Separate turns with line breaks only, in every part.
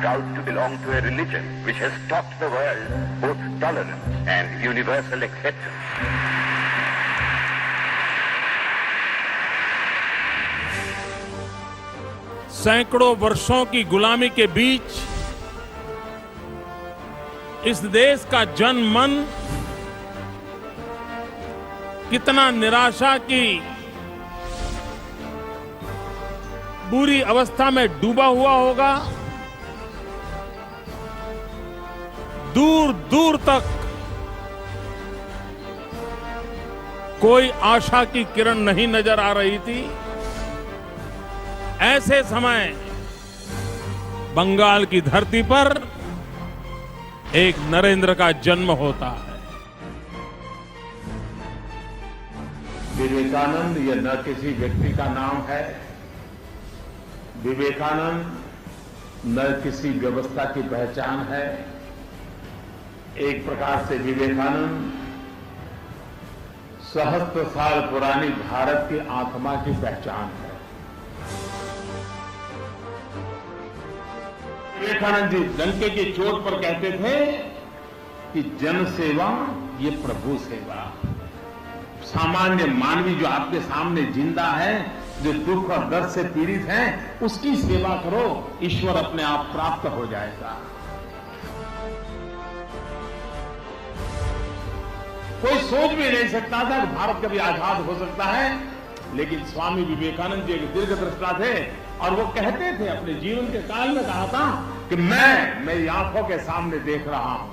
proud to belong to a religion which has taught the world both tolerance and universal acceptance.
सैकड़ों वर्षों की गुलामी के बीच इस देश का जनमन कितना निराशा की बुरी अवस्था में डूबा हुआ होगा। दूर दूर तक कोई आशा की किरण नहीं नजर आ रही थी। ऐसे समय बंगाल की धरती पर एक नरेंद्र का जन्म होता है।
विवेकानंद यह न किसी व्यक्ति का नाम है, विवेकानंद न किसी व्यवस्था की पहचान है। एक प्रकार से विवेकानंद सहस्त्र साल पुरानी भारत की आत्मा की पहचान है। विवेकानंद जी डंके की चोट पर कहते थे कि जन सेवा ये प्रभु सेवा। सामान्य मानवी जो आपके सामने जिंदा है, जो दुख और दर्द से पीड़ित है, उसकी सेवा करो, ईश्वर अपने आप प्राप्त हो जाएगा। कोई सोच भी नहीं सकता था कि भारत कभी आजाद हो सकता है, लेकिन स्वामी विवेकानंद जी एक दीर्घदृष्टा थे और वो कहते थे, अपने जीवन के काल में कहा था कि मैं मेरी आंखों के सामने देख रहा हूं,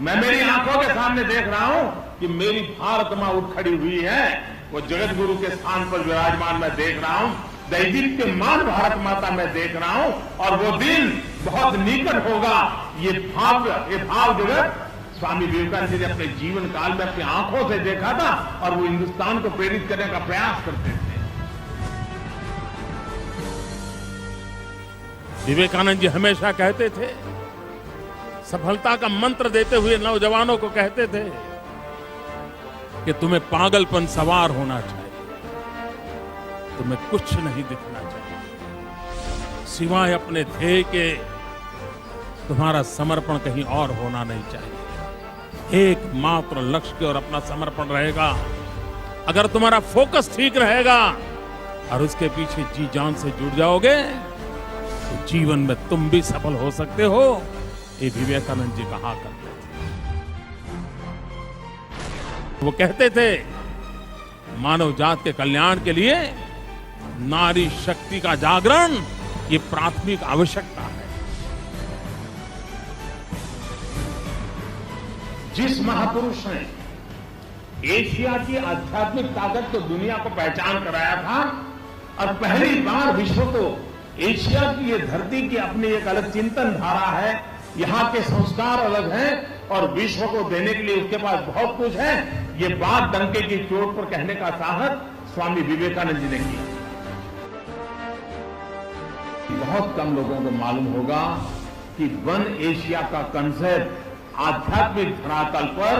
मैं मेरी आंखों के सामने देख रहा हूं कि मेरी भारत मां उठ खड़ी हुई है, वो जगत गुरु के स्थान पर विराजमान मैं देख रहा हूं, दैदीप्यमान भारत माता मैं देख रहा हूं, और वो दिन बहुत निकट होगा। ये भाव जगत स्वामी विवेकानंद जी ने अपने जीवन काल में अपनी आंखों से देखा था और वो हिंदुस्तान को प्रेरित करने का प्रयास करते थे।
विवेकानंद जी हमेशा कहते थे, सफलता का मंत्र देते हुए नौजवानों को कहते थे कि तुम्हें पागलपन सवार होना चाहिए, तुम्हें कुछ नहीं दिखना चाहिए, सिवाय अपने ध्येय के तुम्हारा समर्पण कहीं और होना नहीं चाहिए। एकमात्र लक्ष्य की ओर अपना समर्पण रहेगा। अगर तुम्हारा फोकस ठीक रहेगा और उसके पीछे जी जान से जुड़ जाओगे तो जीवन में तुम भी सफल हो सकते हो। ये विवेकानंद जी कहा करते थे। वो कहते थे, मानव जात के कल्याण के लिए नारी शक्ति का जागरण ये प्राथमिक आवश्यकता है।
जिस महापुरुष ने एशिया की आध्यात्मिक ताकत को दुनिया को पहचान कराया था और पहली बार विश्व को एशिया की ये धरती की अपनी एक अलग चिंतन धारा है, यहाँ के संस्कार अलग हैं और विश्व को देने के लिए उसके पास बहुत कुछ है, ये बात डंके की चोट पर कहने का साहस स्वामी विवेकानंद जी ने किया। बहुत कम लोगों को मालूम होगा कि वन एशिया का कंसेप्ट आध्यात्मिक धरातल पर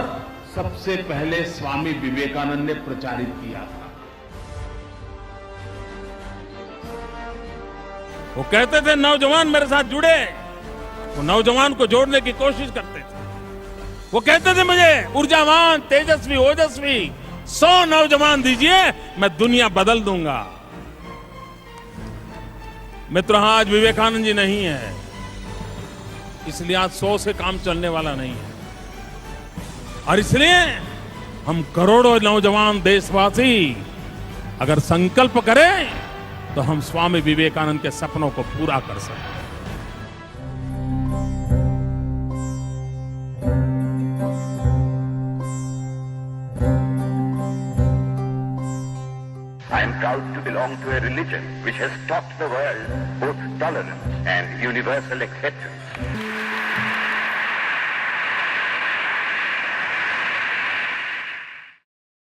सबसे पहले स्वामी विवेकानंद ने प्रचारित किया था।
वो कहते थे, नौजवान मेरे साथ जुड़े, वो नौजवान को जोड़ने की कोशिश करते थे। वो कहते थे, मुझे ऊर्जावान, तेजस्वी, ओजस्वी 100 नौजवान दीजिए, मैं दुनिया बदल दूंगा। मित्रों, आज विवेकानंद जी नहीं है, इसलिए आज 100 से काम चलने वाला नहीं है। और इसलिए हम करोड़ों नौजवान देशवासी अगर संकल्प करें तो हम स्वामी विवेकानंद के सपनों को पूरा कर सकते हैं।
I am proud to belong to a religion which has taught the world both tolerance and universal acceptance.